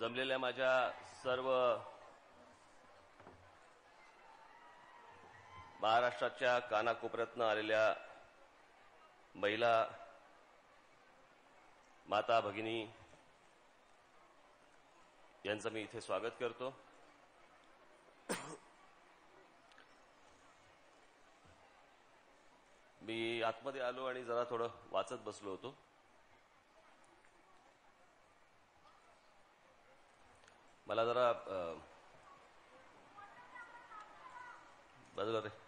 जमलेल्या माझ्या सर्व महाराष्ट्राच्या कानाकोपऱ्यातनं आलेल्या महिला माता भगिनी यांचं मी इथे स्वागत करतो. मी आतमध्ये आलो आणि जरा थोडं वाचत बसलो होतो. मला जरा बरोबर आहे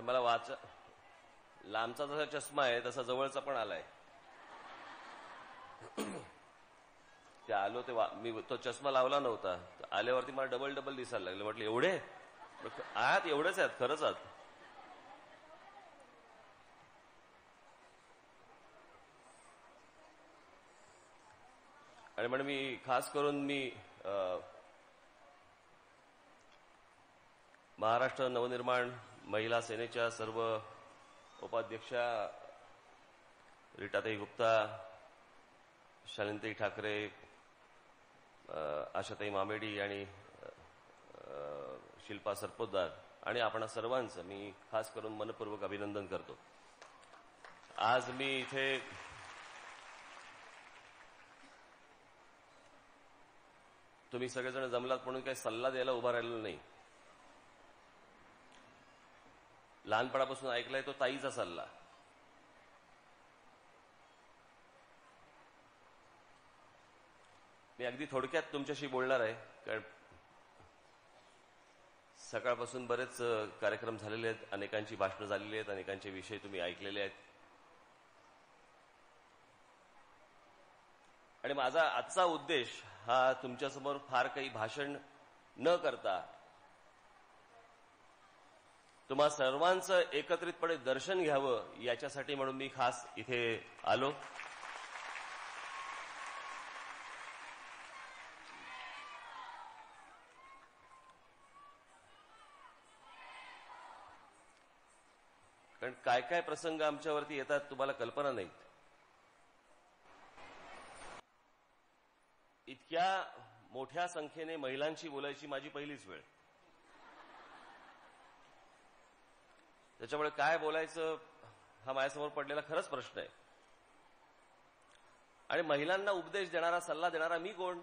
मला लांबचा जसा चष्मा आहे तसा जवळचा पण आलाय. ते आलो ते मी तो चष्मा लावला नव्हता, आल्यावरती मला डबल डबल दिसायला लागले. म्हटलं एवढे आहात, एवढेच आहेत खरंच आहात. आणि म्हणजे मी खास करून महाराष्ट्र नवनिर्माण महिला सेनेच्या सर्व उपाध्यक्षा रीटाताई गुप्ता, शालिनीताई ठाकरे, आशाताई मामेडी आणि शिल्पा सरपोतदार आणि आपण सर्वांचं मी खास करून मनपूर्वक अभिनंदन करतो. आज मी इथे तुम्ही सगळेजण जमलात म्हणून काही सल्ला द्यायला उभा राहिलेलो नाही. लहानपणापासून ऐकलाय तो ताईचा सल्ला. मी अगदी थोडक्यात तुमच्याशी बोलणार आहे, कारण सकाळपासून बरेच कार्यक्रम झालेले आहेत, अनेकांची भाषणं झालेली आहेत, अनेकांचे विषय तुम्ही ऐकलेले आहेत. आणि माझा आजचा उद्देश हा तुमच्यासमोर फार काही भाषण न करता तुम्हा सर्वांचं एकत्रितपणे दर्शन घ्यावं याच्यासाठी म्हणून मी खास इथे आलो. कारण काय काय प्रसंग आमच्यावरती येतात तुम्हाला कल्पना नाहीत. इतक्या मोठ्या संख्येने महिलांशी बोलायची माझी पहिलीच वेळ. त्याच्यामुळे काय बोलायचं हा माझ्यासमोर पडलेला खरंच प्रश्न आहे. आणि महिलांना उपदेश देणारा, सल्ला देणारा मी कोण?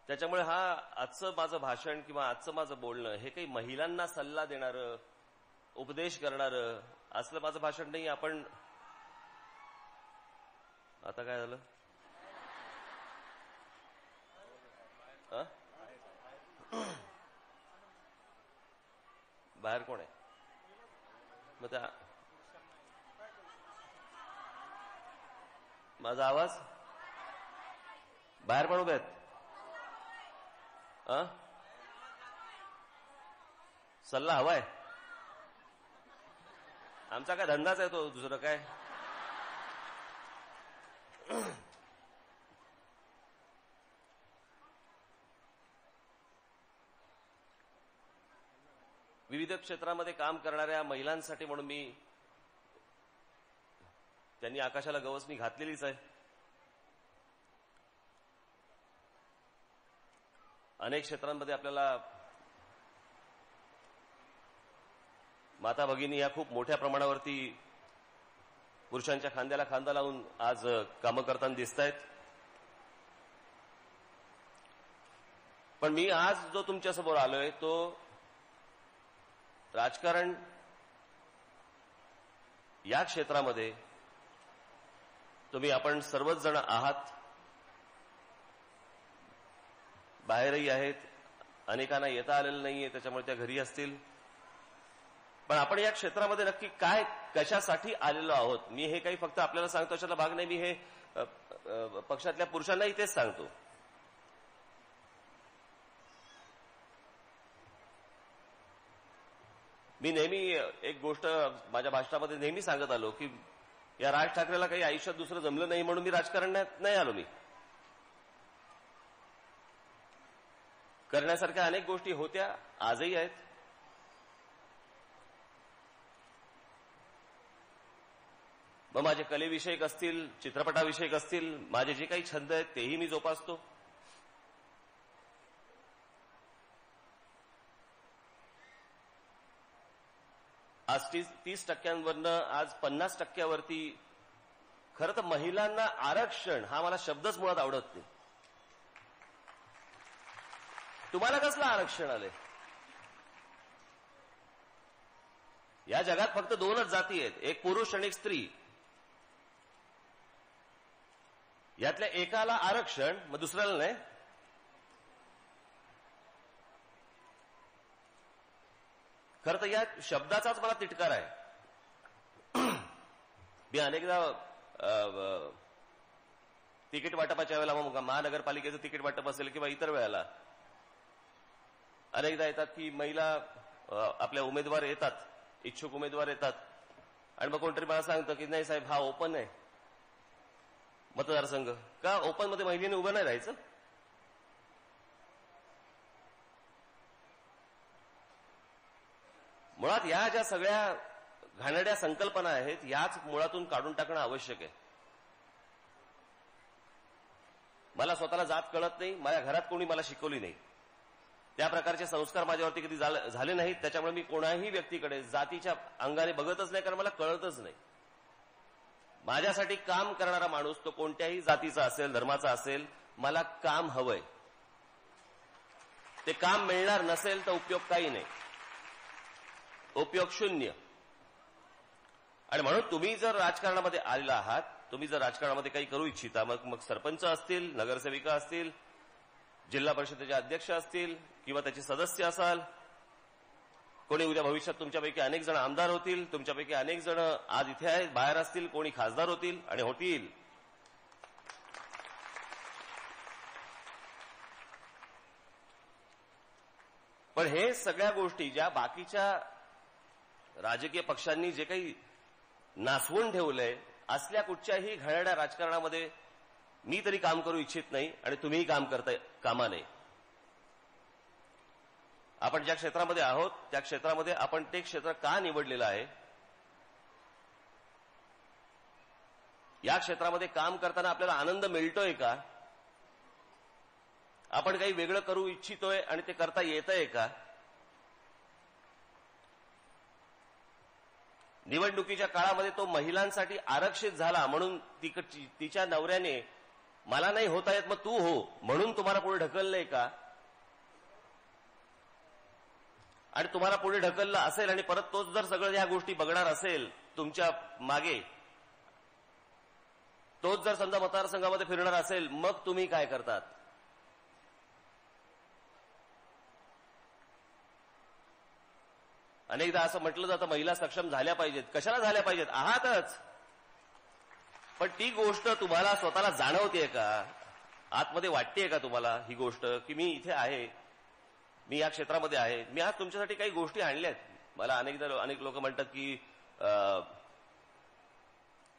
त्याच्यामुळे आजचं माझं भाषण किंवा आजचं माझं बोलणं हे काही महिलांना सल्ला देणारं, उपदेश करणारं असलं माझं भाषण नाही. आपण आता काय झालं? बाहेर कोण आहे? मग त्या माझा आवाज बाहेर पण उभे आहेत. सल्ला हवाय? आमचा काय धंदाच आहे तो, दुसरं काय. विविध क्षेत्रामध्ये काम करणाऱ्या महिलांसाठी म्हणून त्यांनी आकाशाला गवसणी घातलेलीच आहे. अनेक क्षेत्रांमध्ये आपल्याला माता भगिनी या खूप मोठ्या प्रमाणावरती पुरुषांच्या खांद्याला खांदा लावून आज कामं करताना दिसतायत. पण मी आज जो तुमच्यासमोर आलोय तो राजकारण या क्षेत्रामध्ये आपण सर्वच जण आहात, बाहेरही आहेत, अनेकांना येता आलेलं नाहीये त्याच्यामुळे त्या घरी असतील. पण आपण या क्षेत्रामध्ये नक्की काय, कशासाठी आलेलो आहोत? मी हे काही फक्त आपल्याला सांगतो अशातला भाग नाही. मी हे पक्षातल्या पुरुषांनाही तेच सांगतो. मी नेहमी एक गोष्ट माझ्या भाषणामध्ये नेहमी सांगत आलो की या राज ठाकरेला काही आयुष्यात दुसरं जमलं नाही म्हणून मी राजकारणात नाही आलो. मी करण्यासारख्या अनेक गोष्टी होत्या, आजही आहेत. मग माझे कलेविषयक असतील, चित्रपटाविषयक असतील, माझे जे काही छंद आहेत तेही मी जोपासतो. आज 30% आज 50% खरं तर महिलांना आरक्षण हा मला शब्दच मुळात आवडत नाही. तुम्हाला कसलं आरक्षण आलंय? या जगात फक्त 2च जाती आहेत, एक पुरुष आणि एक स्त्री. यातल्या एकाला आरक्षण, मग दुसऱ्याला नाही. खरं तर या शब्दाचाच मला तिटकार आहे. मी अनेकदा तिकीट वाटपाच्या वेळेला, मग महानगरपालिकेचं तिकीट वाटप असेल किंवा इतर वेळेला अनेकदा येतात की महिला आपल्या उमेदवार येतात, इच्छुक उमेदवार येतात आणि मग कोणतरी मला सांगतं की नाही साहेब, हा ओपन आहे मतदारसंघ. का ओपन मध्ये महिलेने उभं नाही राहायचं? मुळात या ज्या सगळ्या घाणेरड्या संकल्पना आहेत याच मुळातून काढून टाकणं आवश्यक आहे. मला स्वतःला जात कळत नाही, माझ्या घरात कोणी मला शिकवली नाही, त्या प्रकारचे संस्कार माझ्यावरती कधी झाले नाहीत. त्याच्यामुळे मी कोणाही व्यक्तीकडे जातीच्या अंगाने बघतच नाही, कारण मला कळतच नाही. माझ्यासाठी काम करणारा माणूस तो कोणत्याही जातीचा असेल, धर्माचा असेल, मला काम हवंय. ते काम मिळणार नसेल तर उपयोग काही नाही, उपयोग शून्य. आणि म्हणून तुम्ही जर राजकारणामध्ये आलेला आहात, तुम्ही जर राजकारणामध्ये काही करू इच्छिता, मग सरपंच असतील, नगरसेविका असतील, जिल्हा परिषदेचे अध्यक्ष असतील किंवा त्याचे सदस्य असाल, कोणी उद्या भविष्यात तुमच्यापैकी अनेक जण आमदार होतील, तुमच्यापैकी अनेक जण आज इथे आहेत, बाहेर असतील, कोणी खासदार होतील आणि होतील. पण हे सगळ्या गोष्टी ज्या बाकीच्या राजकीय पक्षांनी जे काही नासवून ठेवलंय, असल्या कुठच्याही घाणेरड्या राजकारणामध्ये मी तरी काम करू इच्छित नाही आणि तुम्हीही काम करता कामा नये. आपण ज्या क्षेत्रामध्ये आहोत त्या क्षेत्रामध्ये आपण ते क्षेत्र का निवडलेलं आहे, या क्षेत्रामध्ये काम करताना आपल्याला आनंद मिळतोय का, आपण काही वेगळं करू इच्छितोय आणि ते करता येतंय का. निवडणुकीच्या काळामध्ये तो महिलांसाठी आरक्षित झाला म्हणून तिच्या नवऱ्याने मला नाही होता येत मग तू हो म्हणून तुम्हाला पुढे ढकललंय का. आणि तुम्हाला पुढे ढकललं असेल आणि परत तोच जर सगळं ह्या गोष्टी बघणार असेल तुमच्या मागे, तोच जर समजा मतदारसंघामध्ये फिरणार असेल, मग तुम्ही काय करतात. अनेकदा असं म्हटलं जातं महिला सक्षम झाल्या पाहिजेत. कशाला झाल्या पाहिजेत? आहातच. पण ती गोष्ट तुम्हाला स्वतःला जाणवतेय का, आतमध्ये वाटतेय का तुम्हाला ही गोष्ट की मी इथे आहे, मी या क्षेत्रामध्ये आहे. मी आज तुमच्यासाठी काही गोष्टी आणल्यात. मला अनेक लोक म्हणतात की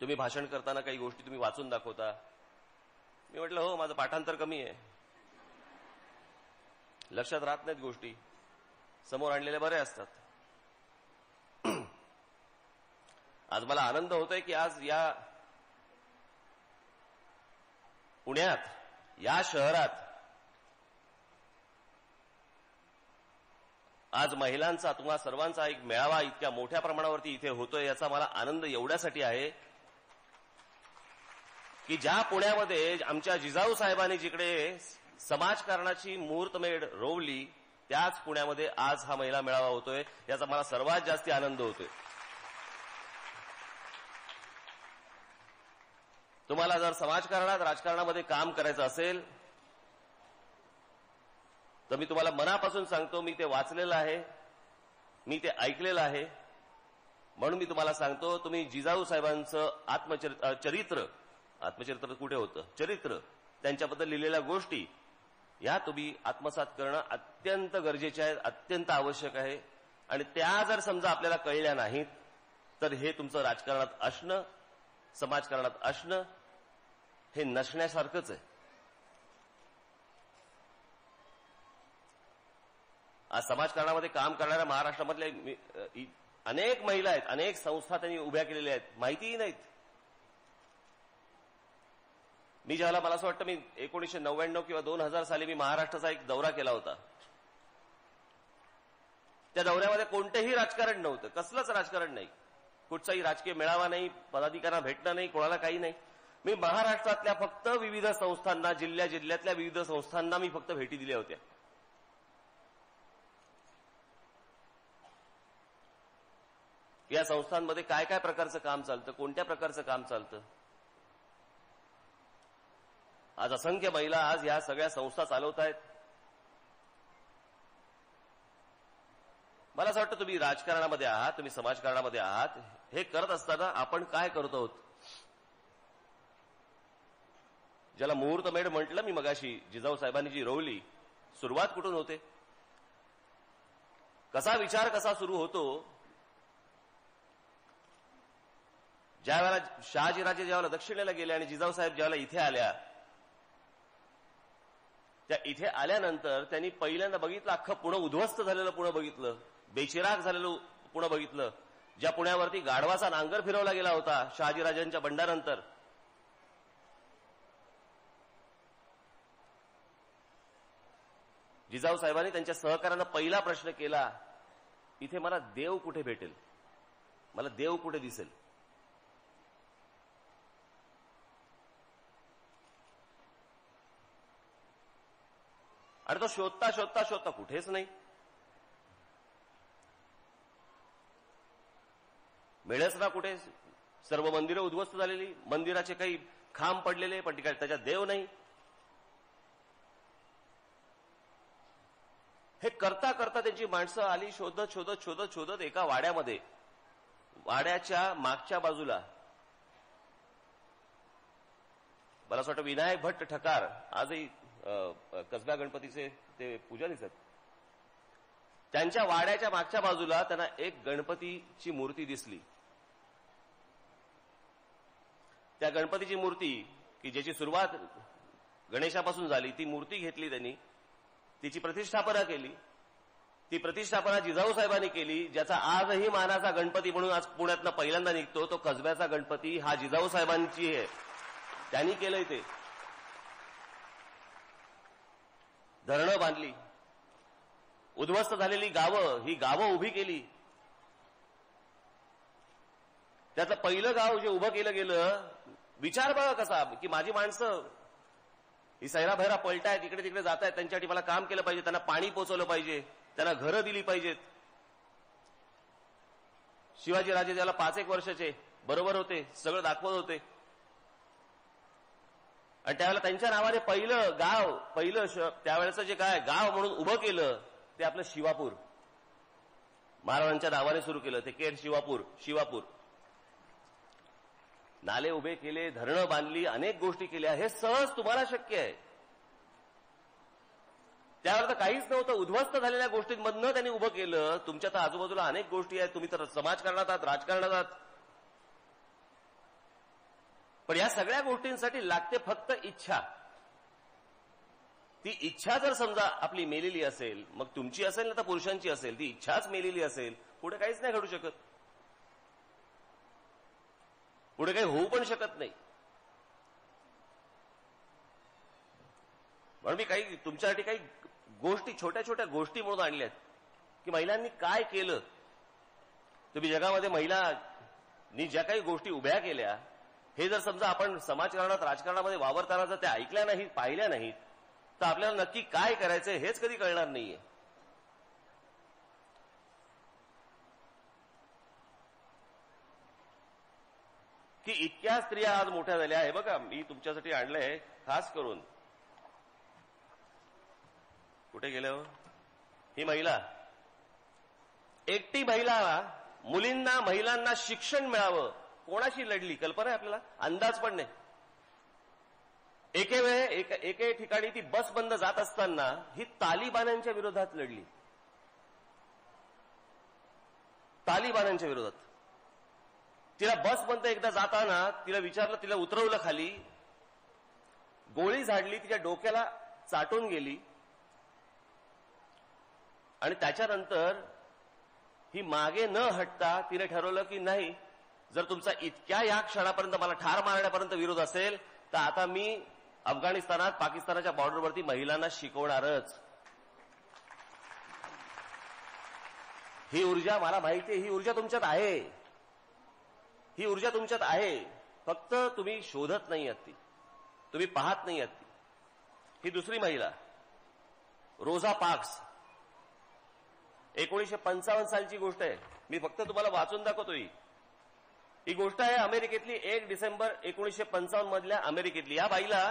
तुम्ही भाषण करताना काही गोष्टी तुम्ही वाचून दाखवता. मी म्हटलं हो, माझं पाठांतर कमी आहे, लक्षात राहत नाहीत गोष्टी, समोर आणलेल्या बऱ्या असतात. आज मला आनंद होतोय की आज या पुण्यात, या शहरात आज महिलांचा, तुम्हा सर्वांचा एक मेळावा इतक्या मोठ्या प्रमाणावरती इथे होतोय. याचा मला आनंद एवढ्यासाठी आहे की ज्या पुण्यामध्ये आमच्या जिजाऊ साहेबांनी जिकडे समाजकारणाची मुहूर्तमेढ रोवली, त्याच पुण्यामध्ये आज हा महिला मेळावा होतोय. याचा मला सर्वात जास्ती आनंद होतोय. तुम्हाला जर समाजकारणात, राजकारणामध्ये काम करायचं असेल तर मी तुम्हाला मनापासून सांगतो, मी ते वाचलेलं आहे, मी ते ऐकलेलं आहे, म्हणून मी तुम्हाला सांगतो, तुम्ही जिजाऊ साहेबांचं आत्मचरित्र कुठे होतं, चरित्र, त्यांच्याबद्दल लिहिलेल्या गोष्टी या तुम्ही आत्मसात करणं अत्यंत गरजेचे आहे, अत्यंत आवश्यक आहे. आणि त्या जर समजा आपल्याला कळल्या नाहीत तर हे तुमचं राजकारणात असणं समाजकारणात असणं हे नसण्यासारखंच आहे. आज समाजकारणामध्ये काम करणाऱ्या महाराष्ट्रामधल्या अनेक महिला आहेत, अनेक संस्था त्यांनी उभ्या केलेल्या आहेत, माहितीही नाहीत. मी ज्याला मला असं वाटतं मी 1999 किंवा 2000 साली मी महाराष्ट्राचा एक दौरा केला होता. त्या दौऱ्यामध्ये कोणतेही राजकारण नव्हतं, कसलंच राजकारण नाही, कुठचाही राजकीय मेळावा नाही, पदाधिकाऱ्यांना भेटणं नाही, कोणाला काही नाही. मी महाराष्ट्रातल्या फक्त विविध संस्थांना, जिल्ह्यातल्या विविध संस्थांना मी फक्त भेटी दिल्या होत्या. या संस्थांमध्ये काय काय प्रकारचं काम चालतं, कोणत्या प्रकारचं काम चालतं. आज असंख्य महिला आज या सगळ्या संस्था चालवत आहेत. मला असं वाटतं तुम्ही राजकारणामध्ये आहात, तुम्ही समाजकारणामध्ये आहात, हे करत असताना आपण काय करत आहोत. ज्याला मुहूर्तमेढ म्हटलं मी मगाशी, जिजाऊ साहेबांनी जी रोवली, सुरुवात कुठून होते, कसा विचार कसा सुरू होतो. ज्यावेळेला शहाजीराजे ज्यावेळेला दक्षिणेला गेले आणि जिजाऊ साहेब ज्यावेळेला इथे आल्या, त्या इथे आल्यानंतर त्यांनी पहिल्यांदा बघितलं, अख्खं पुणे उद्ध्वस्त झालेलं पुणे बघितलं, बेचिराग झालेलं पुणे बघितलं. ज्या पुण्यावरती गाढवाचा नांगर फिरवला गेला होता शहाजीराजांच्या बंडानंतर, जिजाऊ साहेबांनी त्यांच्या सहकार्यानं पहिला प्रश्न केला, इथे मला देव कुठे भेटेल, मला देव कुठे दिसेल. आणि तो शोधता शोधता शोधता कुठेच नाही. मिळेच ना कुठे. सर्व मंदिरं उद्ध्वस्त झालेली, मंदिराचे काही खांब पडलेले, पण त्याच्यात देव नाही. हे करता करता त्यांची माणसं आली, शोधत शोधत शोधत शोधत एका वाड्यामध्ये, वाड्याच्या मागच्या बाजूला मला असं वाटतं विनायक भट्ट ठकार आजही कसबा गणपतीचे ते पुजारीच आहेत, त्यांच्या वाड्याच्या मागच्या बाजूला त्यांना एक गणपतीची मूर्ती दिसली. त्या गणपतीची मूर्ती की ज्याची सुरुवात गणेशापासून झाली, ती मूर्ती घेतली त्यांनी, तिची प्रतिष्ठापना केली. ती प्रतिष्ठापना जिजाऊ साहेबांनी केली. ज्याचा आजही मानाचा गणपती म्हणून आज पुण्यातनं पहिल्यांदा निघतो, तो कसब्याचा गणपती हा जिजाऊ साहेबांची आहे, त्यांनी केलंय. ते धरणं बांधली, उद्ध्वस्त झालेली गावं, ही गावं उभी केली. त्यातलं पहिलं गाव जे उभं केलं गेलं, विचार बघा कसा, की माझी माणसं ही सैराभैरा पलटायत, इकडे तिकडे जात आहेत, त्यांच्यासाठी मला काम केलं पाहिजे, त्यांना पाणी पोचवलं पाहिजे, त्यांना घरं दिली पाहिजेत. शिवाजीराजे ज्याला 5-1 वर्षाचे बरोबर होते, सगळं दाखवत होते. आणि त्यावेळेला त्यांच्या नावाने पहिलं गाव, त्यावेळेचं जे काय गाव म्हणून उभं केलं, ते आपलं शिवापूर, महाराजांच्या नावाने सुरू केलं. ते केर शिवापूर. नाले उभे केले, धरणं बांधली, अनेक गोष्टी केल्या. हे सहज तुम्हाला शक्य आहे. त्यावर तर काहीच नव्हतं, उद्ध्वस्त झालेल्या गोष्टींमधनं त्यांनी उभं केलं. तुमच्या तर आजूबाजूला अनेक गोष्टी आहेत, तुम्ही तर समाजकारणात आहात, राजकारणात आहात. पण या सगळ्या गोष्टींसाठी लागते फक्त इच्छा. ती इच्छा जर समजा आपली मेलेली असेल, मग तुमची असेल ना तर पुरुषांची असेल, ती इच्छाच मेलेली असेल, पुढे काहीच नाही घडू शकत, पुढे काही होऊ पण शकत नाही. म्हणून मी काही तुमच्यासाठी काही गोष्टी, छोट्या छोट्या गोष्टी म्हणून आणल्यात, की महिलांनी काय केलं. तुम्ही जगामध्ये महिलांनी ज्या काही गोष्टी उभ्या केल्या, हे जर समजा आपण समाजकारणात, राजकारणामध्ये वावरताना जर त्या ऐकल्या नाहीत, पाहिल्या नाहीत, तर आपल्याला नक्की काय करायचंय हेच कधी कळणार नाहीये. की इतक्या स्त्रिया आज मोठ्या झाल्या. हे बघा, मी तुमच्यासाठी आणलंय खास करून. कुठे गेले हो ही महिला? एकटी महिला, महिलांना शिक्षण मिळावं, कोणाशी लढली कल्पना आहे आपल्याला? अंदाज पण नाही. एके ठिकाणी ती बस बंद जात असताना ही तालिबान्यांच्या विरोधात लढली. तालिबान्यांच्या विरोधात. तिला बसमध्ये एकदा जाताना तिला विचारलं, तिला उतरवलं खाली, गोळी झाडली, तिच्या डोक्याला चाटून गेली आणि त्याच्यानंतर ही मागे न हटता तिने ठरवलं की नाही, जर तुमचा इतक्या या क्षणापर्यंत मला ठार मारण्यापर्यंत विरोध असेल तर आता मी अफगाणिस्तानात पाकिस्तानाच्या बॉर्डरवरती महिलांना शिकवणारच. ही ऊर्जा मला माहिती आहे, ही ऊर्जा तुमच्यात आहे, ही ऊर्जा तुमच्यात आहे, फक्त तुम्ही शोधत नाही आहात ती, तुम्ही पाहत नाही आहात ती. ही दुसरी महिला रोझा पार्क्स, 1955 सालची गोष्ट आहे. मी फक्त तुम्हाला वाचून दाखवतोय. ही गोष्ट आहे अमेरिकेतली, 1 डिसेंबर 1955 मधल्या अमेरिकेतली. या बाईला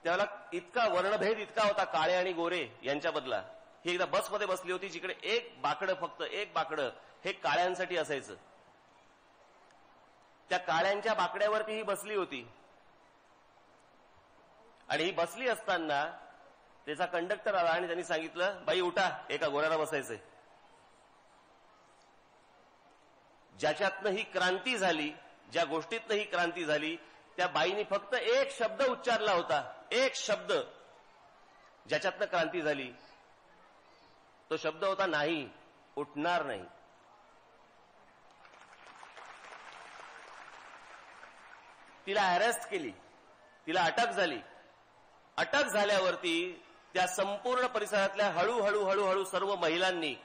त्याला इतका वर्णभेद इतका होता, काळे आणि गोरे यांच्याबद्दला. ही एकदा बसमध्ये बसली होती, जिकडे एक बाकडं, फक्त एक बाकडं हे काळ्यांसाठी असायचं. त्या काळ्यांच्या बाकड्यावरती ही बसली होती आणि ही बसली असताना त्याचा कंडक्टर आला आणि त्यांनी सांगितलं, बाई उठा, एका गोऱ्याला बसायचंय. ज्याच्यातनं ही क्रांती झाली, ज्या गोष्टीतनं ही क्रांती झाली, त्या बाईनी फक्त एक शब्द उच्चारला होता, एक शब्द ज्याच्यातनं क्रांती झाली. तो शब्द होता नाही, उठणार नाही. तिला अरेस्ट केली, तिला अटक झाली. अटक झाल्यावरती त्या संपूर्ण परिसरातल्या हळूहळू हळूहळू सर्व महिलांनी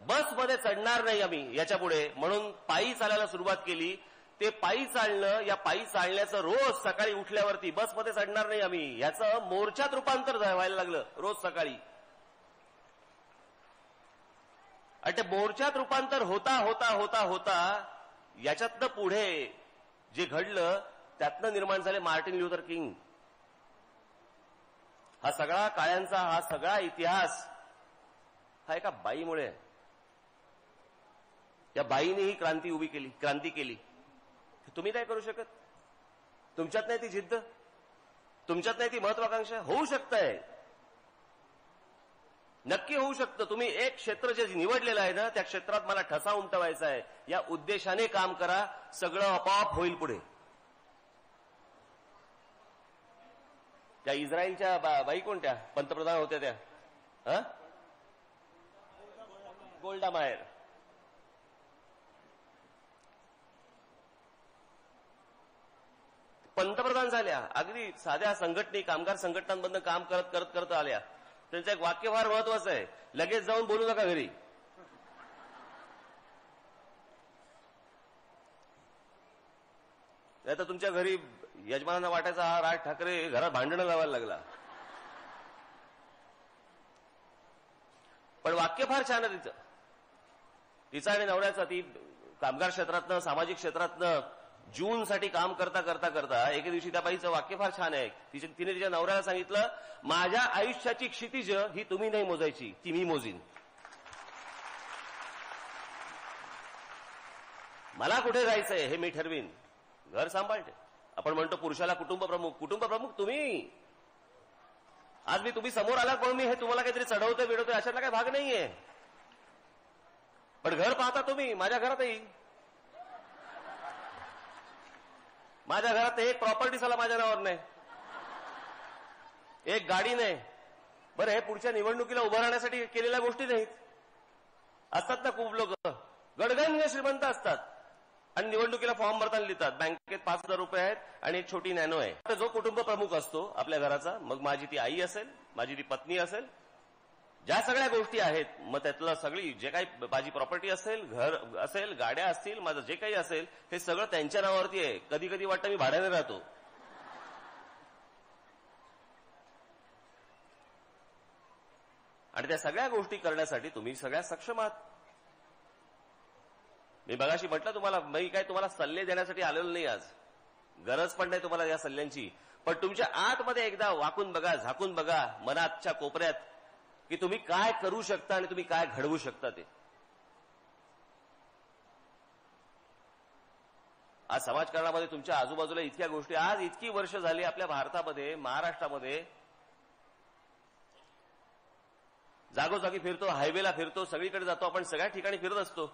बसमध्ये चढणार नाही आम्ही याच्यापुढे म्हणून पायी चालायला सुरुवात केली. ते पायी चालणं, या पायी चालण्याचं रोज सकाळी उठल्यावरती बसमध्ये चढणार नाही आम्ही याचं मोर्चात रूपांतर व्हायला लागलं रोज सकाळी. आणि ते मोर्चात रूपांतर होता होता होता होता याच्यातनं पुढे जे घडलं त्यातनं निर्माण झाले मार्टिन ल्युथर किंग. हा सगळा काळ्यांचा हा सगळा इतिहास हा एका बाईमुळे. या बाईने ही क्रांती उभी केली, क्रांती केली. तुम्ही नाही करू शकत? तुमच्यात नाही ती जिद्द, तुमच्यात नाही ती महत्वाकांक्षा? होऊ शकतंय, नक्की होऊ शकतं. तुम्ही एक क्षेत्र जे निवडलेलं आहे ना, त्या क्षेत्रात मला ठसा उमटवायचा आहे, या उद्देशाने काम करा, सगळं आपोआप होईल पुढे. त्या इस्रायलच्या बाई कोणत्या पंतप्रधान होत्या त्या? गोल्डा मायर. पंतप्रधान झाल्या, अगदी साध्या संघटने, कामगार संघटनांमधनं काम करत करत करत आल्या. त्यांचं एक वाक्य फार महत्वाचं आहे, लगेच जाऊन बोलू नका घरी. नाही तर तुमच्या घरी यजमानांना वाटायचा हा राज ठाकरे घरात भांडणं लावायला लागला. पण वाक्य फार छान आहे तिचं, तिचा आणि नवऱ्याचा. ती कामगार क्षेत्रातनं, सामाजिक क्षेत्रातनं जूनसाठी काम करता करता करता एके दिवशी त्या बाईचं वाक्य फार छान आहे. तिने तिच्या नवऱ्याला सांगितलं, माझ्या आयुष्याची क्षितिज ही तुम्ही नाही मोजायची, ती मी मोजीन. मला कुठे जायचंय हे मी ठरवीन, घर सांभाळते. आपण म्हणतो पुरुषाला कुटुंब प्रमुख, कुटुंब प्रमुख तुम्ही. आज मी तुम्ही समोर आला म्हणून मी हे तुम्हाला काहीतरी चढवतोय बिडवतोय अशातला काही भाग नाहीये. पण घर पाहता तुम्ही. माझ्या घरातही, माझ्या घरात एक प्रॉपर्टी साला माझ्या नावावर नाही, एक गाडी नाही. बरं, हे पुढच्या निवडणुकीला उभं राहण्यासाठी केलेल्या गोष्टी नाहीत. असतात ना खूप लोक गडगंज श्रीमंत असतात आणि निवडणुकीला फॉर्म भरताना लिहितात बँकेत 5,000 रुपये आहेत आणि एक छोटी नॅनो आहे. तर जो कुटुंब प्रमुख असतो आपल्या घराचा, मग माझी ती आई असेल, माझी ती पत्नी असेल, ज्या सगळ्या गोष्टी आहेत, मग त्यातलं सगळी जे काही माझी प्रॉपर्टी असेल, घर असेल, गाड्या असतील, माझं जे काही असेल, हे सगळं त्यांच्या नावावरती आहे. कधी कधी वाटतं मी भाड्याने राहतो. आणि त्या सगळ्या गोष्टी करण्यासाठी तुम्ही सगळ्या सक्षम आहात. मी मगाशी म्हटलं तुम्हाला, मी काय तुम्हाला सल्ले देण्यासाठी आलेलो नाही आज, गरज पण नाही तुम्हाला या सल्ल्यांची. पण तुमच्या आतमध्ये एकदा वाकून बघा, झाकून बघा, मनाच्या कोपऱ्यात, की तुम्ही काय करू शकता आणि तुम्ही काय घडवू शकता. ते आज समाजकारणामध्ये तुमच्या आजूबाजूला इतक्या गोष्टी, आज इतकी वर्ष झाली आपल्या भारतामध्ये, महाराष्ट्रामध्ये जागोजागी फिरतो, हायवेला फिरतो, सगळीकडे जातो, आपण सगळ्या ठिकाणी फिरत असतो.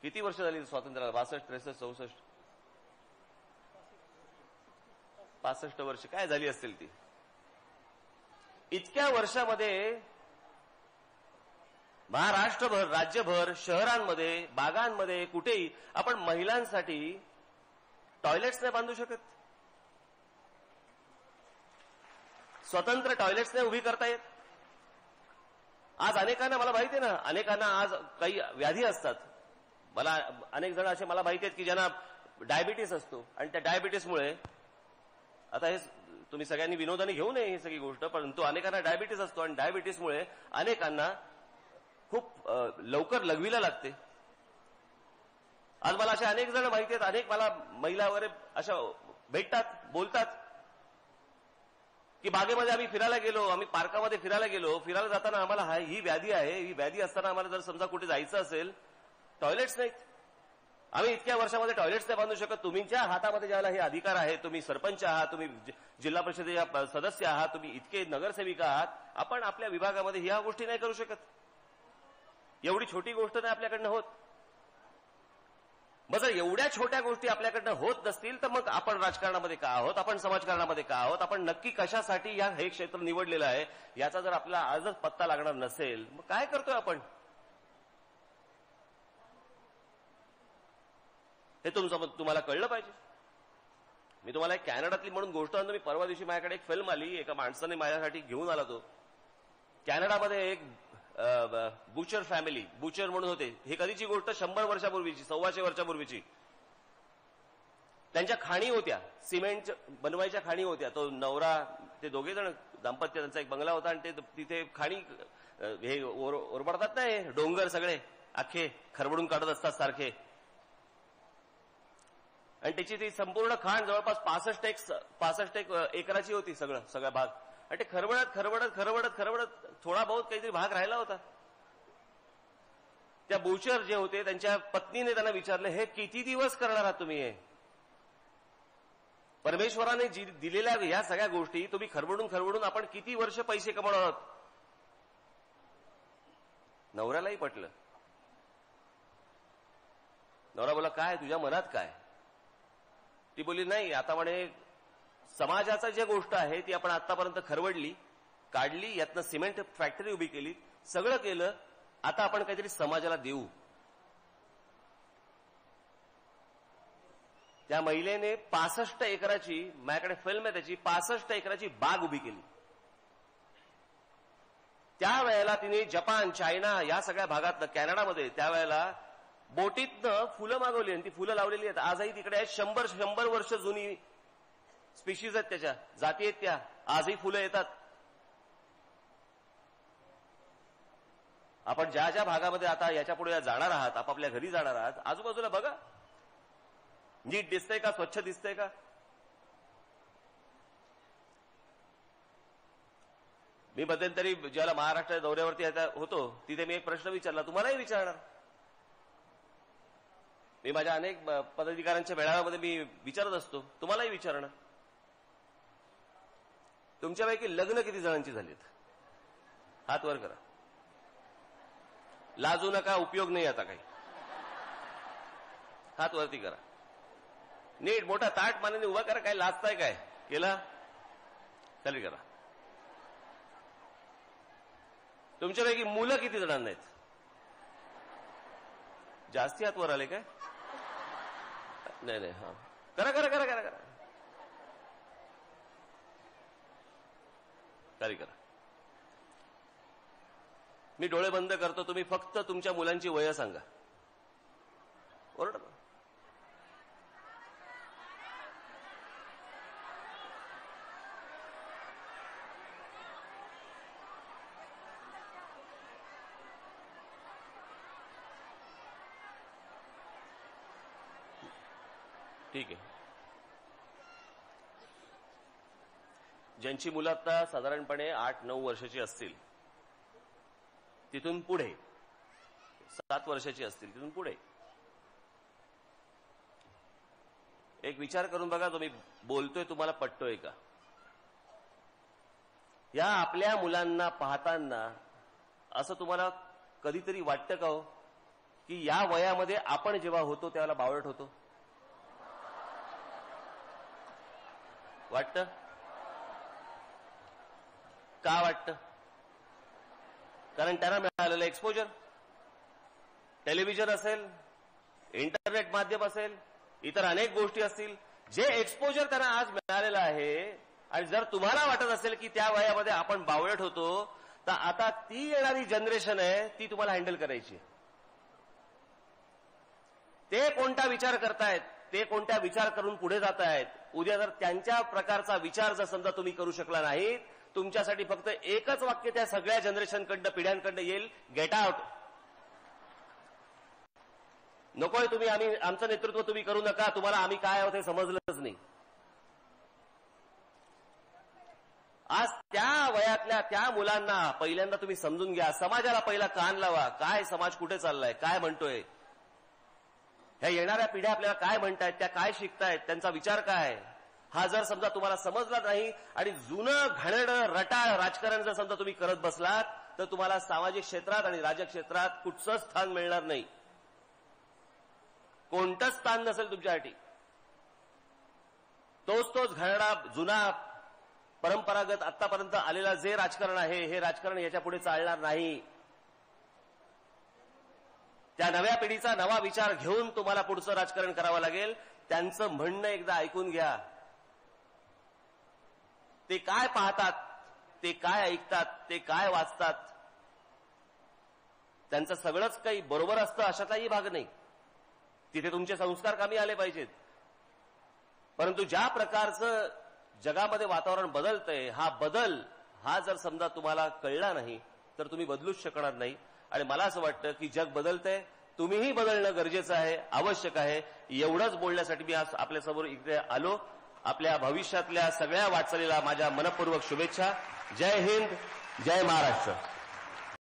किती वर्ष झाली स्वातंत्र्याला? 62, 63, 64, 65 वर्ष काय झाली असतील ती. इतक्या वर्षामध्ये महाराष्ट्रभर, राज्यभर, शहरांमध्ये, बागांमध्ये, कुठेही आपण महिलांसाठी टॉयलेट्स नाही बांधू शकत. स्वतंत्र टॉयलेट्स नाही उभी करता येत. आज अनेकांना, मला माहिती आहे ना, अनेकांना आज काही व्याधी असतात. मला अनेक जण असे मला माहिती आहेत की ज्यांना डायबिटीस असतो आणि त्या डायबिटीसमुळे, आता हे तुम्ही सगळ्यांनी विनोदाने घेऊ नये ही सगळी गोष्ट, परंतु अनेकांना डायबिटीस असतो आणि डायबिटीसमुळे अनेकांना खूप लवकर लघवीला लागते. आज मला असे अनेक जण माहिती आहेत, अनेक मला महिला वगैरे अशा भेटतात, बोलतात की बागेमध्ये आम्ही फिरायला गेलो, आम्ही पार्कामध्ये फिरायला गेलो, फिरायला जाताना आम्हाला ही व्याधी आहे, ही व्याधी असताना आम्हाला जर समजा कुठे जायचं असेल, टॉयलेट्स नाहीत. आम्ही इतक्या वर्षामध्ये टॉयलेट्स नाही बांधू शकत. तुमच्या हातामध्ये ज्याला हे अधिकार आहे, तुम्ही सरपंच आहात, तुम्ही जिल्हा परिषदेच्या सदस्य आहात, तुम्ही इतके नगरसेविका आहात, आपण आपल्या विभागामध्ये ह्या गोष्टी नाही करू शकत. एवढी छोटी गोष्ट नाही आपल्याकडनं होत. मग जर एवढ्या छोट्या गोष्टी आपल्याकडनं होत नसतील तर मग आपण राजकारणामध्ये का आहोत, आपण समाजकारणामध्ये का आहोत, आपण नक्की कशासाठी हे क्षेत्र निवडलेलं आहे याचा जर आपल्याला आजच पत्ता लागणार नसेल मग काय करतोय आपण? हे तुम्हाला कळलं पाहिजे. मी तुम्हाला एक कॅनडातली म्हणून गोष्ट आणतो. मी परवा दिवशी माझ्याकडे एक फिल्म आली, एका माणसाने माझ्यासाठी घेऊन आला. तो कॅनडामध्ये एक बुचर फॅमिली, बुचर म्हणून होते. हे कधीची गोष्ट 100 वर्षापूर्वीची, 125 वर्षापूर्वीची. त्यांच्या खाणी होत्या, सिमेंट बनवायच्या खाणी होत्या. तो नवरा, ते दोघे जण दाम्पत्य, त्यांचा एक बंगला होता आणि ते तिथे खाणी हे ओरबडतात ना, हे डोंगर सगळे अख्खे खरबडून काढत असतात सारखे. आणि त्याची ती संपूर्ण खाण जवळपास 65 एकराची होती, सगळा भाग. आणि ते खरबडत थोडा बहुत काहीतरी भाग राहिला होता. त्या बुचर जे होते त्यांच्या पत्नीने त्यांना विचारलं, हे किती दिवस करणार आहात तुम्ही? हे परमेश्वराने दिलेल्या ह्या सगळ्या गोष्टी तुम्ही खरबडून आपण किती वर्ष पैसे कमवणार आहोत? नवऱ्यालाही पटलं. नवरा बोला, काय तुझ्या मनात काय? ती बोलली, नाही आता म्हणे समाजाचा जी गोष्ट आहे ती आपण आतापर्यंत खरवडली, काढली, यातनं सिमेंट फॅक्टरी उभी केली, सगळं केलं, आता आपण काहीतरी समाजाला देऊ. त्या महिलेने 65 एकराची, माझ्याकडे फिल्म आहे त्याची, 65 एकराची बाग उभी केली. त्यावेळेला तिने जपान, चायना या सगळ्या भागातनं, कॅनडामध्ये त्यावेळेला बोटीतनं फुलं मागवली आणि ती फुलं लावलेली आहेत. आजही तिकडे आहेत. 100 वर्ष जुनी स्पीशीज आहेत, त्याच्या जाती आहेत त्या, आजही फुलं येतात. आपण ज्या ज्या भागामध्ये आता याच्या पुढे जाणार आहात, आपापल्या घरी जाणार आहात, आजूबाजूला बघा, नीट दिसतंय का, स्वच्छ दिसतंय का? मी मध्यंतरी ज्याला महाराष्ट्र दौऱ्यावरती होतो तिथे मी एक प्रश्न विचारला, तुम्हालाही विचारणार. मी माझ्या अनेक पदाधिकाऱ्यांच्या मेळाव्यामध्ये मी विचारत असतो, तुम्हालाही विचारणार. तुमच्यापैकी लग्न किती जणांची झालीत? हात वर करा. लाजू नका, उपयोग नाही आता काही. हात वरती करा. नीट मोठा ताट मानेने उभा करा. काय लाजताय? काय केला? खाली करा. तुमच्यापैकी मुलं किती जणांना आहेत? जास्ती हात वर आले काय? नाही, हा करा करा करा करा करा खाली करा. मी डोळे बंद करतो, तुम्ही फक्त तुमच्या मुलांची वय सांगा. ओरडा. ठीक आहे. ज्यांची मुलं आता साधारणपणे 8-9 वर्षाची असतील, तिथून पुढे 7 वर्षाची असतील, तिथून पुढे एक विचार करून बघा, तुम्ही बोलतोय तुम्हाला पटतोय का? या आपल्या मुलांना पाहताना असं तुम्हाला कधीतरी वाटतं का हो की या वयामध्ये आपण जेव्हा होतो त्यावेळेला बावळट होतो? वाटतं? का वाटतं? कारण त्यांना मिळालेलं एक्सपोजर, टेलिव्हिजन असेल, इंटरनेट माध्यम असेल, इतर अनेक गोष्टी असतील, जे एक्सपोजर त्यांना आज मिळालेलं आहे. आणि जर तुम्हाला वाटत असेल की त्या वयामध्ये आपण बावळट होतो, तर आता ती येणारी जनरेशन आहे ती तुम्हाला हँडल करायची. ते कोणता विचार करतायत, ते कोणत्या विचार करून पुढे जात आहेत. उद्या जर त्यांच्या प्रकारचा विचार जर समजा तुम्ही करू शकला नाही, तुमच्यासाठी फक्त एकच वाक्य त्या सगळ्या जनरेशनकडनं, पिढ्यांकडनं येईल, गेट आउट. नकोय तुम्ही, आमचं नेतृत्व तुम्ही करू नका, तुम्हाला आम्ही काय आहोत हे समजलंच नाही. आज त्या वयातल्या त्या मुलांना पहिल्यांदा तुम्ही समजून घ्या, समाजाला पहिला कान लावा. काय समाज कुठे चाललाय, काय म्हणतोय, ह्या येणाऱ्या पिढ्या आपल्याला काय म्हणतायत, त्या काय शिकतायत, त्यांचा विचार काय. हा जर समजा तुम्हाला समजला नाही आणि जुनं घाणेरडं रटाळ राजकारण जर समजा तुम्ही करत बसलात, तर तुम्हाला सामाजिक क्षेत्रात आणि राजकीय क्षेत्रात कुठचंच स्थान मिळणार नाही. कोणतंच स्थान नसेल तुमच्यासाठी. तोच घाणेरडा जुना परंपरागत आतापर्यंत आलेला जे राजकारण आहे, हे राजकारण याच्या पुढे चालणार नाही. त्या नव्या पिढीचा नवा विचार घेऊन तुम्हाला पुढचं राजकारण करावं लागेल. त्यांचं म्हणणं एकदा ऐकून घ्या. ते काय पाहतात, ते काय ऐकतात, ते काय वाचतात, त्यांचं सगळंच काही बरोबर असतं अशातलाही भाग नाही. तिथे तुमचे संस्कार कामी आले पाहिजेत. परंतु ज्या प्रकारचं जगामध्ये वातावरण बदलतंय, हा बदल हा जर समजा तुम्हाला कळला नाही तर तुम्ही बदलूच शकणार नाही. आणि मला असं वाटतं की जग बदलतंय, तुम्हीही बदलणं गरजेचं आहे, आवश्यक आहे. एवढंच बोलण्यासाठी मी आज आपल्यासमोर इकडे आलो. आपल्या भविष्यातल्या सगळ्या वाटचालीला माझ्या मनपूर्वक शुभेच्छा. जय हिंद, जय महाराष्ट्र.